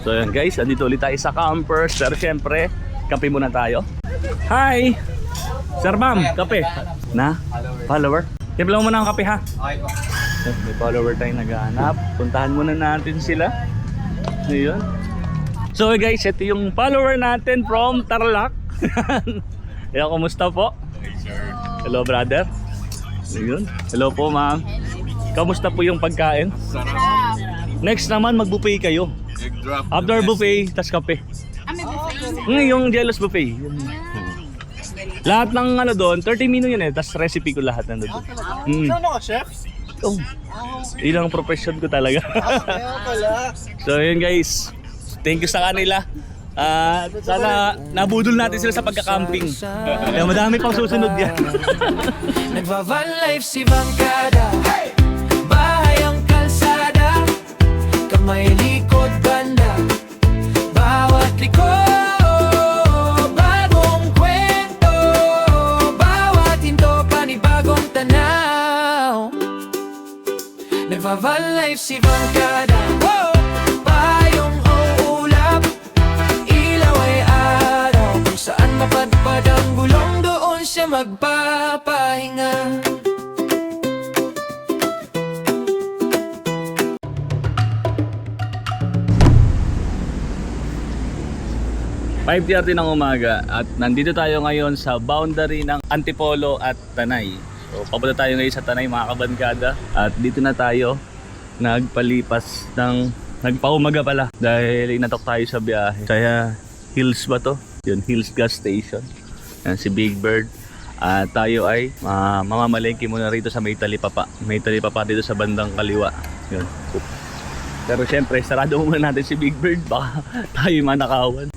So yan guys, andito ulit tayo sa campers. Pero syempre, kape muna tayo. Hi! Sir ma'am, kape. Na? Follower? Timpla mo muna ang kape ha. Okay po. May follower tayong naghahanap. Puntahan muna natin sila. Ayun. So guys, ito yung follower natin from Tarlac. Ayan, kumusta po? Hello brother. Ayun. Hello po ma'am. Kamusta po yung pagkain? Next naman mag-buffet kayo. After buffet, tas kape. Yung jealous buffet. Lahat ng ano doon, 30 menu yun eh. Tas recipe ko lahat nandun. Ano ka, chef? Oh. Ilang profession ko talaga. Kaya pala. So yun guys. Thank you sa kanila. Sana nabudol natin sila sa pagka-camping. Kaya madami pang susunod yan. Nagva-van life si Bangkada, bahay ang kalsada, kamay likod banda, bawat liko, bagong kwento, bawat hinto panibagong tanaw. Nagva-van life si Bangkada, payong ulap, ilaw ay araw, kung saan mapadpad ang gulong doon siya magpapahinga. 5:30 ng umaga at nandito tayo ngayon sa boundary ng Antipolo at Tanay. So papunta tayo ngayon sa Tanay mga kabankada. At dito na tayo nagpalipas ng nagpaumaga pala dahil inatok tayo sa biyahe. Kaya Hills ba to? Yun, Hills gas station. Yan si Big Bird. At tayo ay mamamalengke muna rito sa May Talipapa. May Talipapa dito sa bandang kaliwa. Yun. Pero syempre sarado muna natin si Big Bird, baka tayo manakawan.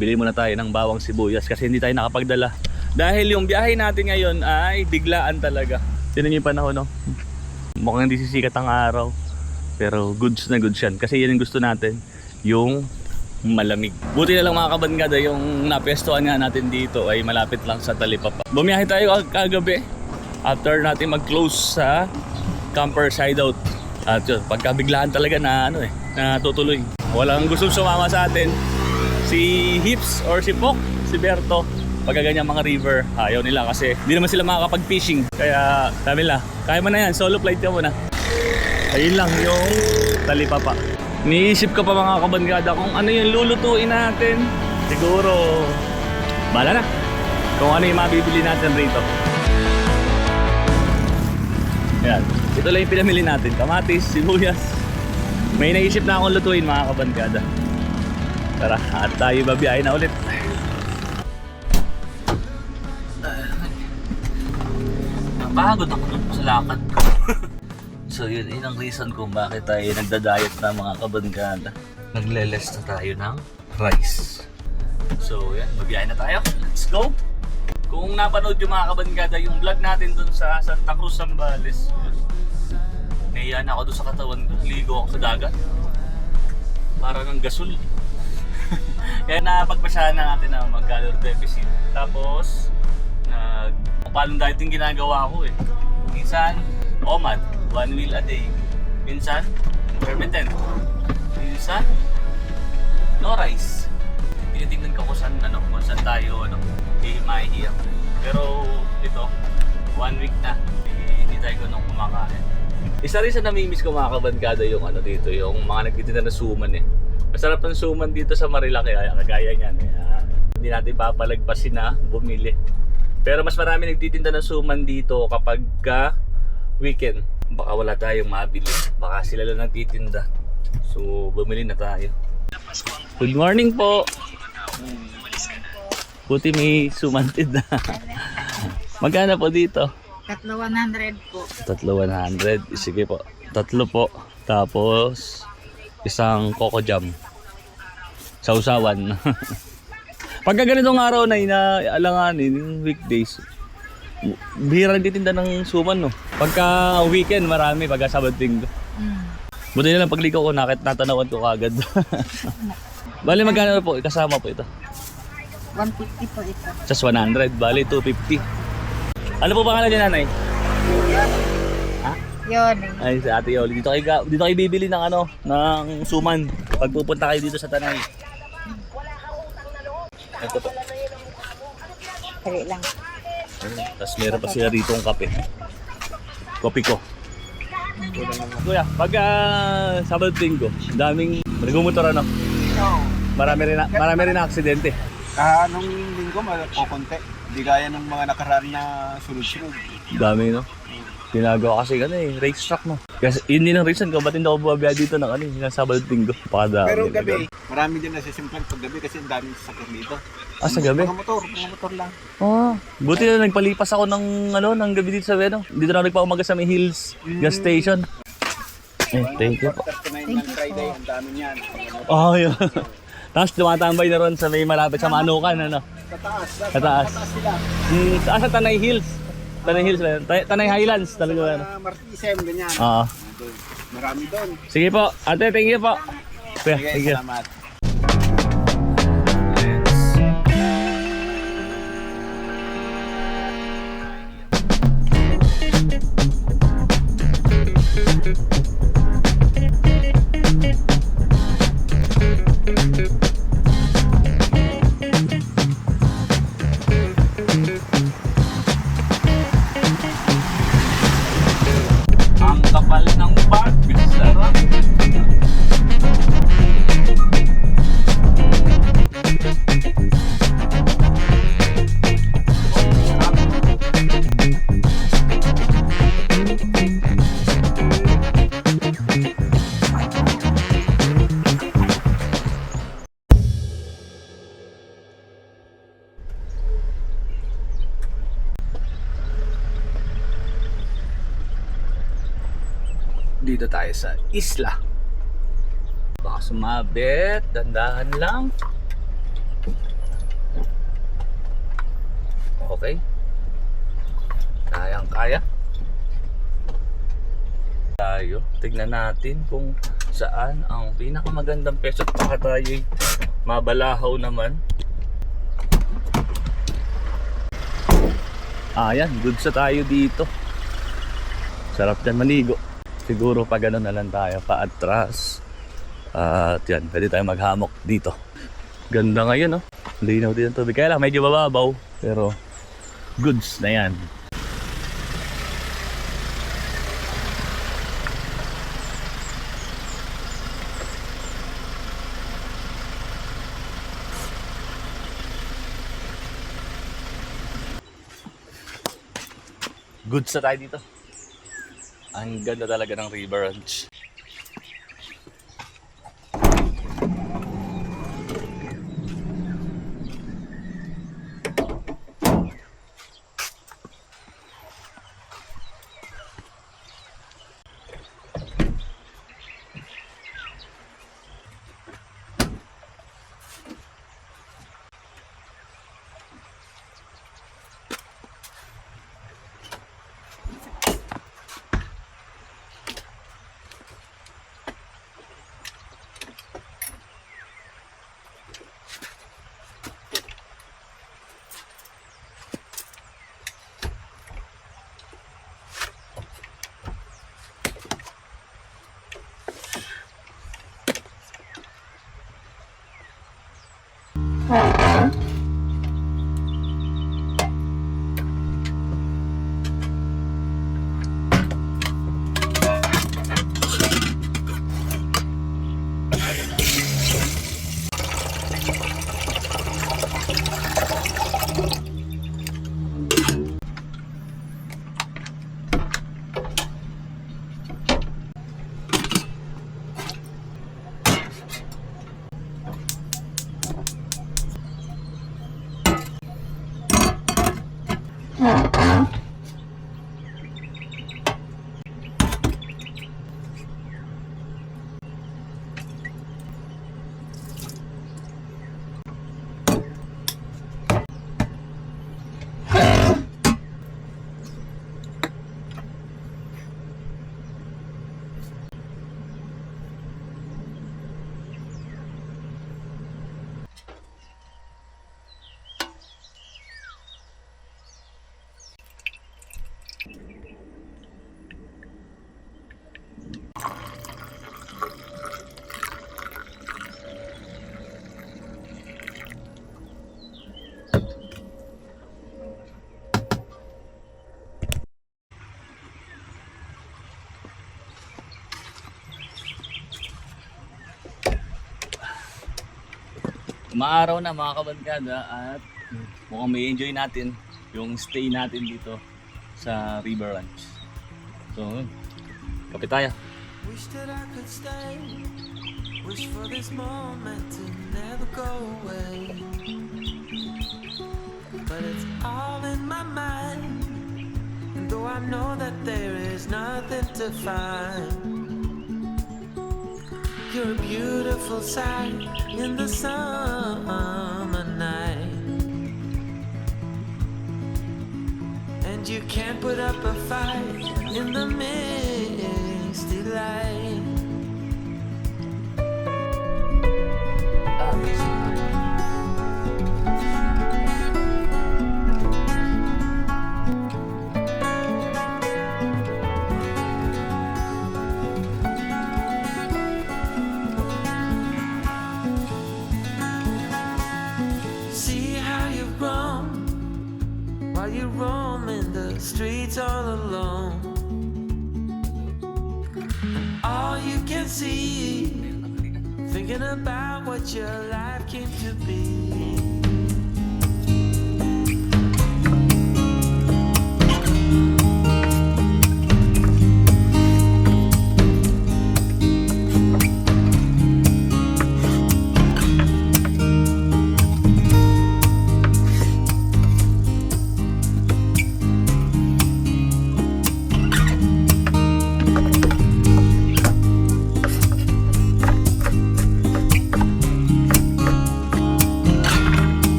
Bili muna tayo ng bawang sibuyas kasi hindi tayo nakapagdala. Dahil yung biyahe natin ngayon ay biglaan talaga. Tinan niyo yung panahon, no? Mukhang hindi sisikat ang araw. Pero goods na goods yan. Kasi yan yung gusto natin, yung malamig. Buti na lang mga kabangada, yung napestuhan nga natin dito ay malapit lang sa Talipapa. Bumiyahe tayo kagabi after natin mag-close sa Campers Hideout. At yun, pagkabiglaan talaga na natutuloy. Walang gustong sumama sa atin. Si Hips or si Pok, si Berto, pagkaganyang mga river, ayaw nila kasi hindi naman sila makakapag-fishing. Kaya sabi nila, kaya mo na yan, solo flight ka muna. Ayun lang yung Talipapa. Niisip ko pa mga kabangada kung ano yung lulutuin natin. Siguro, bahala na kung ano yung mabibili natin rito. Yan, ito lang yung pinamili natin, kamatis, sibuyas. May naisip na akong lutuin mga kabangada. Tara, at tayo babiyahin na ulit. Napagod ako sa lakad ko. So yun ang reason kung bakit tayo nagda-diet na mga kabangada. Nagle-less na tayo ng rice. So yan, babiyahin na tayo. Let's go! Kung napanood yung mga kabangada, yung vlog natin dun sa Santa Cruz, Zambales, nahiyan ako dun sa katawan ko. Ligo ako sa dagat. Parang ang gasol. Kaya napagpasyahan na natin na mag-calorie deficit. Tapos, palong dieting ginagawa ko eh. Minsan, OMAD, 1 meal a day. Minsan, intermittent. Minsan, no rice. Tinitingnan ko kung saan tayo mahihiyap. Pero ito, 1 week na, hindi tayo ganun kumakain. Isa rin sa namimiss ko mga kabangada yung dito, yung mga nagtitinda na suman eh. Masarap ng suman dito sa Marilaki, kagaya niyan. Hindi natin papalagpasin na bumili. Pero mas marami nagtitinda ng suman dito kapag weekend. Baka wala tayong mabili. Baka sila lang nagtitinda. So bumili na tayo. Good morning po. Buti may sumantid na. Magkano po dito? 3,100 po. 3,100. Sige po. 3 po. Tapos isang coco jam. Sausawan. Pagka ganitong araw na inaalanganin, yung weekdays, bihira nagtitinda ng suman, no? Pagka weekend, marami. Pagka Sabado-Linggo. Buti na lang pagligo ko, natanawan ko kagad. Bali, magkano po? Kasama po ito? 150 po ito. Just 100. Bali, 250. Ano po pangalan niya, nanay? Ha? Yun eh. Ay, sa Ate Yoli. Dito kayo bibili ng ano, ng suman. Pag pupunta kayo dito sa Tanay. Ito po. Dali lang. Tapos meron pa sila dito ng kape. Kopi ko. Kuya, pag Sabado Linggo, daming nagmumotor ano. Marami rin na aksidente. Nung linggo, kukunti. Hindi gaya ng mga nakaraan na sunod-sunod. Dami no. Ginagawa kasi race track no. Kasi yun din ang reason ko ba't hindi ako bumabiya dito ng ng Sabado Linggo. Pero gabi, marami din nasisimplan pag gabi kasi ang daming sasakyan dito. Sa gabi? Mga motor lang. Buti na nagpalipas ako ng gabi dito sa Veno. Dito na nagpaumaga sa may Hills gas station. Thank you po. Thank you Friday, ang dami niyan. Yun. Tapos tumatambay na ron sa may malapit sa Manukan, ano? Sa taas Sila. Sa Tanay Hills. Tanay Hills, Tanay Highlands talaga. Ano? Martisem, ganyan. Oo. Marami doon. Sige po, ate, thank you po. Thank you. Salamat. Ang kapal ng barbie, sarap. Dito tayo sa isla. Baka sumabit, dandahan lang. Okay. Kayang-kaya. Tayo, tignan natin kung saan ang pinakamagandang peso at baka tayo'y mabalahaw naman. Ayan, good sa tayo dito. Sarap dyan maligo. Siguro pa gano'n na lang tayo paatras. At yan, pwede tayo maghamok dito. Ganda ngayon, no? Linaw din ang tubig. Kaya lang, medyo mababaw. Pero, goods na yan. Goods na tayo dito. Ang ganda talaga ng River Ranch. Umaaraw na mga kabarkada at mukhang may enjoy natin yung stay natin dito sa River Ranch. So, kapit tayo. Wish that I could stay. Wish for this moment to never go away. But it's all in my mind. And though I know that there is nothing to find, you're a beautiful sight in the summer night. And you can't put up a fight in the misty light. See how you've grown while you roam in the streets all alone. And all you can see, thinking about what your life came to be.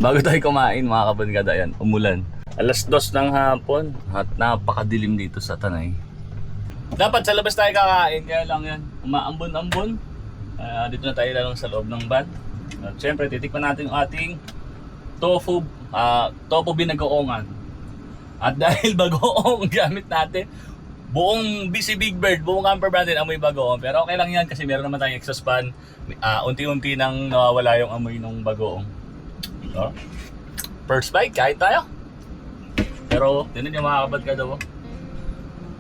Bago tayo kumain mga kabangkada, yan, umulan. 2:00 ng hapon at napakadilim dito sa Tanay. Dapat sa labas tayo kakain, kaya lang yan, umaambon-ambon. Dito na tayo lang sa loob ng van. At syempre, titikman natin yung ating tofu binagoongan. At dahil bagoong gamit natin, buong BC Big Bird, buong camper van din amoy bagoong. Pero okay lang yan kasi meron naman tayong exhaust fan. Unti-unti nang nawawala yung amoy ng bagoong. So, first bite, kain tayo. Pero, tinan yung mga kabad ka daw.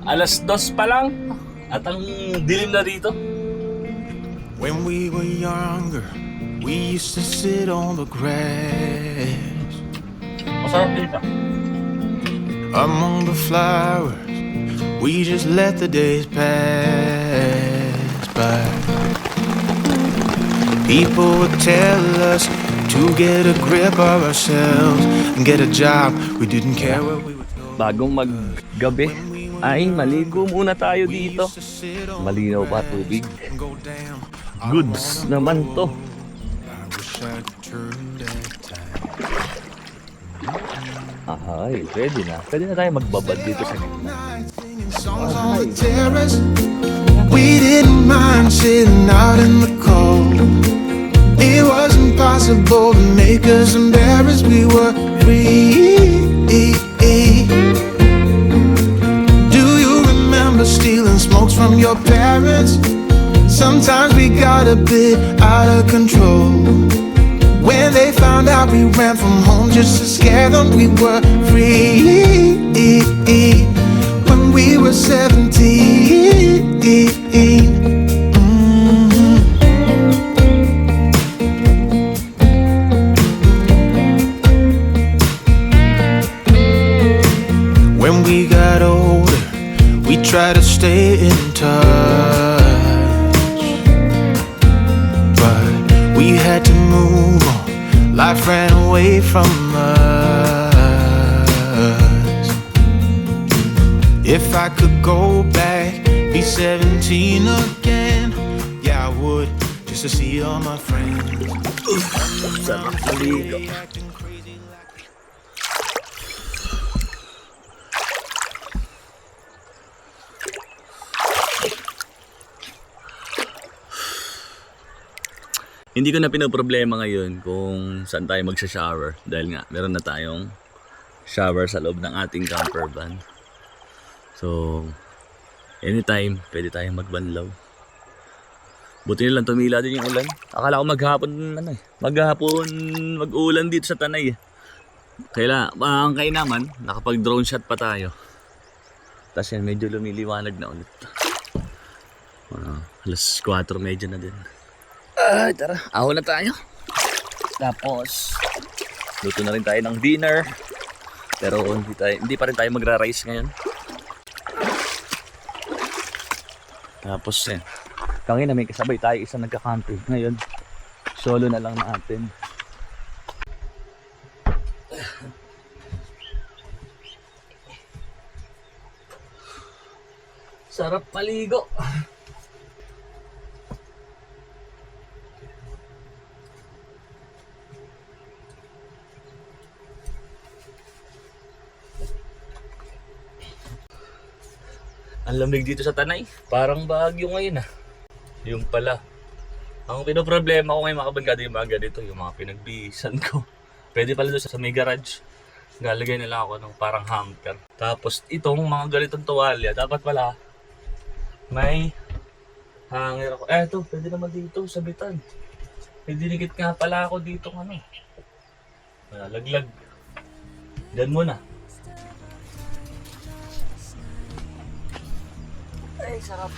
2:00 pa lang at ang dilim na dito. When we were younger, we used to sit on the grass Masarap din siya. among the flowers. We just let the days pass by. People would tell us to get a grip of ourselves and get a job. We didn't care where we would go. Bagong maggabi ay maligo muna tayo dito. Malinaw pa tubig. Goods naman to. I wish I could turn back time. Ay, pwede na. Pwede na tayo magbabad dito sa gitna. Songs on the terrace. We didn't mind sitting out in the cold. It wasn't possible to make us embarrassed. We were free. Do you remember stealing smokes from your parents? Sometimes we got a bit out of control. When they found out we ran from home just to scare them, we were free. When we were 17. When we got older, we tried to stay in touch, but we had to move on. Life ran away from us. If I could go back, be 17 again, yeah, I would, just to see all my friends. Sarap maligo. Hindi ko na pinoproblema ngayon kung saan tayo magsha-shower dahil nga meron na tayong shower sa loob ng ating camper van. So, anytime pwede tayong magbanlaw. Buti nilang tumila din yung ulan. Akala ko mag-ulan dito sa Tanay. Ang kain naman, nakapag-drone shot pa tayo. Tapos yan, medyo lumiliwanag na ulit. 4:00 medyo na din. Ay, tara, ahon na tayo. Tapos, luto na rin tayo ng dinner. Pero hindi pa rin tayo magra-rice ngayon. Tapos, kangina may kasabay tayo, isa nagka-camping. Ngayon, solo na lang natin. Sarap maligo. Ang lamig dito sa Tanay. Parang Baguio ngayon Yung pala. Ang pinoproblema ko ngayon mga kabangkada yung mga ganito. Yung mga pinagbihisan ko. Pwede pala doon sa may garage. Galagay nila ako ng parang hamper. Tapos itong mga ganitong tuwalya. Dapat pala may hanger ako. Eto, pwede naman dito sa bitan. May dinikit nga pala ako dito laglag. Diyan muna. Ay, sarap.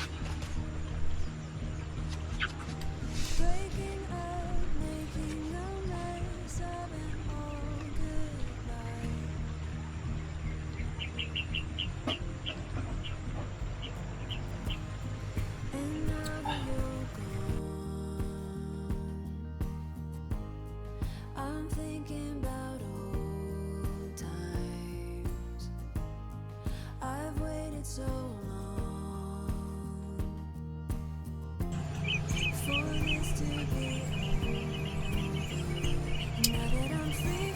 I'm thinking about old times. I've waited so long for this to be over. Now that I'm free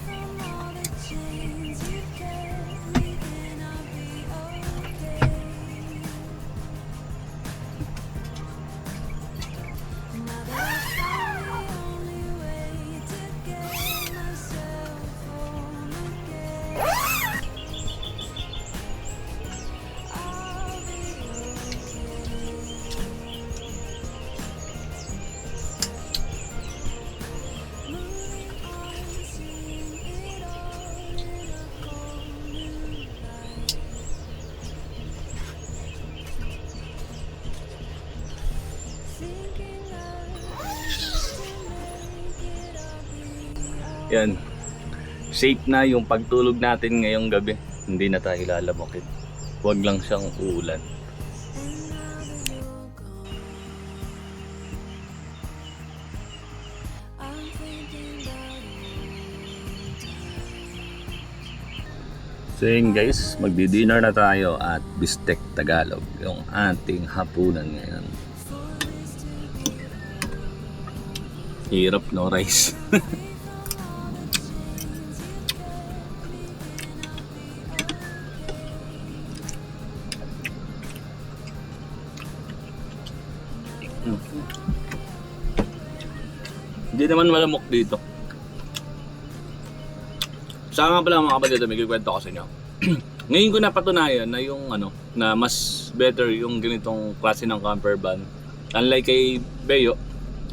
Yan. Safe na yung pagtulog natin ngayong gabi. Hindi na tayo lalamukin. Huwag lang siyang uulan. I'm thinking about old times. So yun guys, magdi-dinner na tayo at Bistek Tagalog, yung ating hapunan ngayon. Hirap no rice. Hindi naman malamok dito. Saka nga pala mga kapatid, may kikwento ko sa inyo. Ngayon ko napatunayan na yung na mas better yung ganitong klase ng camper van. Unlike kay Beo,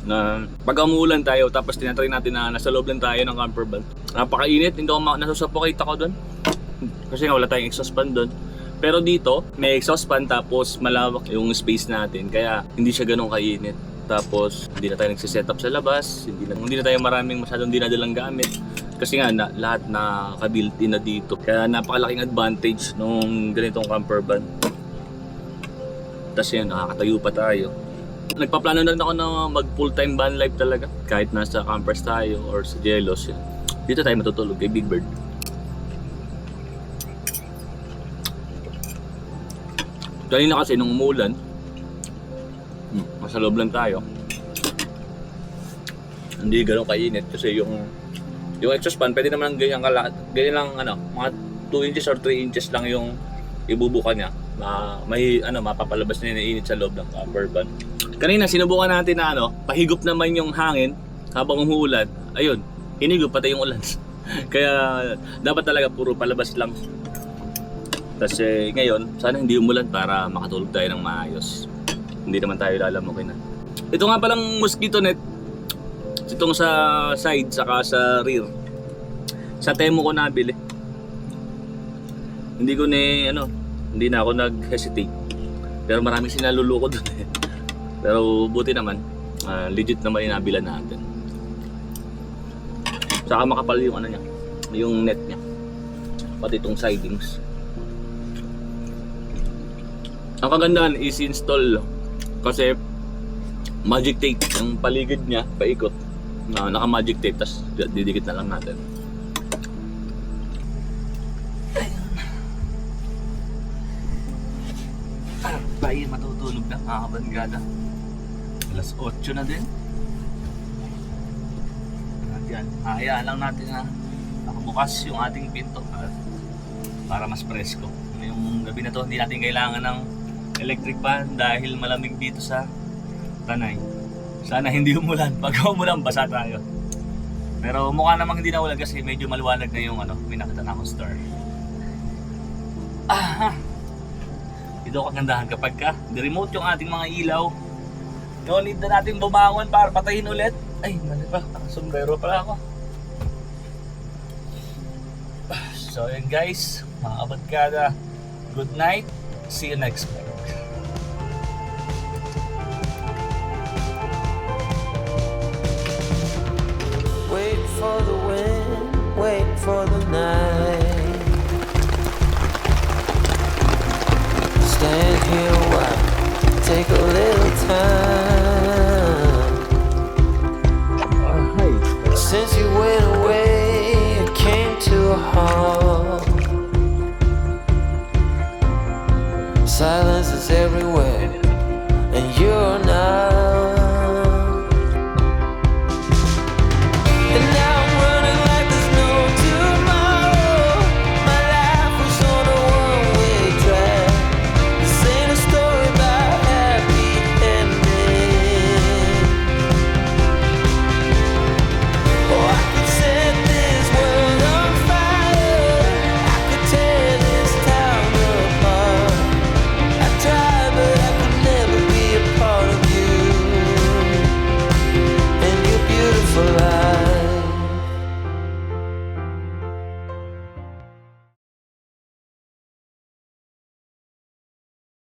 na pag umuulan tayo tapos tinatry natin na nasa loob lang tayo ng camper van. Napakainit, hindi ako nasusuffocate ako doon. Kasi nga wala tayong exhaust fan doon. Pero dito, may exhaust fan tapos malawak yung space natin. Kaya hindi siya ganun kainit. Tapos hindi na tayo nagsiset up sa labas, hindi na tayo maraming masyadong dinadalang gamit. Kasi nga lahat na ka-built-in na dito. Kaya napakalaking advantage nung ganitong camper van. Tapos yan, nakakatayo pa tayo. Nagpaplano na rin ako na mag full-time van life talaga. Kahit nasa campers tayo or sa Jelos yan. Dito tayo matutulog kay Big Bird. Kanina kasi nung umulan, nasa loob lang tayo. Hindi gano'ng kainit kasi yung exhaust fan pwede naman ganyan lang mga 2 inches or 3 inches lang yung ibubuka niya. Mapapalabas na yung init sa loob ng camper van. Kanina sinubukan natin na pahigop naman yung hangin habang umuulan. Ayun, hinigop pati yung ulan. Kaya dapat talaga puro palabas lang. Kasi ngayon, sana hindi umulan para makatulog tayo ng maayos. Hindi naman tayo lalamukin na. Ito nga palang mosquito net. Itong sa side saka sa rear. Sa Temu ko nabili. Hindi na ako nag-hesitate. Pero maraming sinaluloko doon eh. Pero buti naman, legit naman yung nabila natin. Saka makapal yung niya, yung net niya. Pati itong sidings. Ang kagandahan is install kasi magic tape yung paligid niya paikot. Naka magic tape tas didikit na lang natin. Tayo matutulog na mga kabangada. Alas 8 na din. Yan, hayaan lang natin na nakabukas yung ating pinto para mas presko. Yung gabi na to hindi natin kailangan ng electric fan dahil malamig dito sa Tanay. Sana hindi umulan. Pag umulan, basa tayo. Pero mukha namang hindi na ulan kasi medyo maliwanag na yung may nakita na akong star. Ito kagandahan kapag di-remote yung ating mga ilaw. No need na natin bumangon para patayin ulit. Ay, mali pa. Sombrero pala ako. So yun guys, mga kabadkada. Good night. See you next time.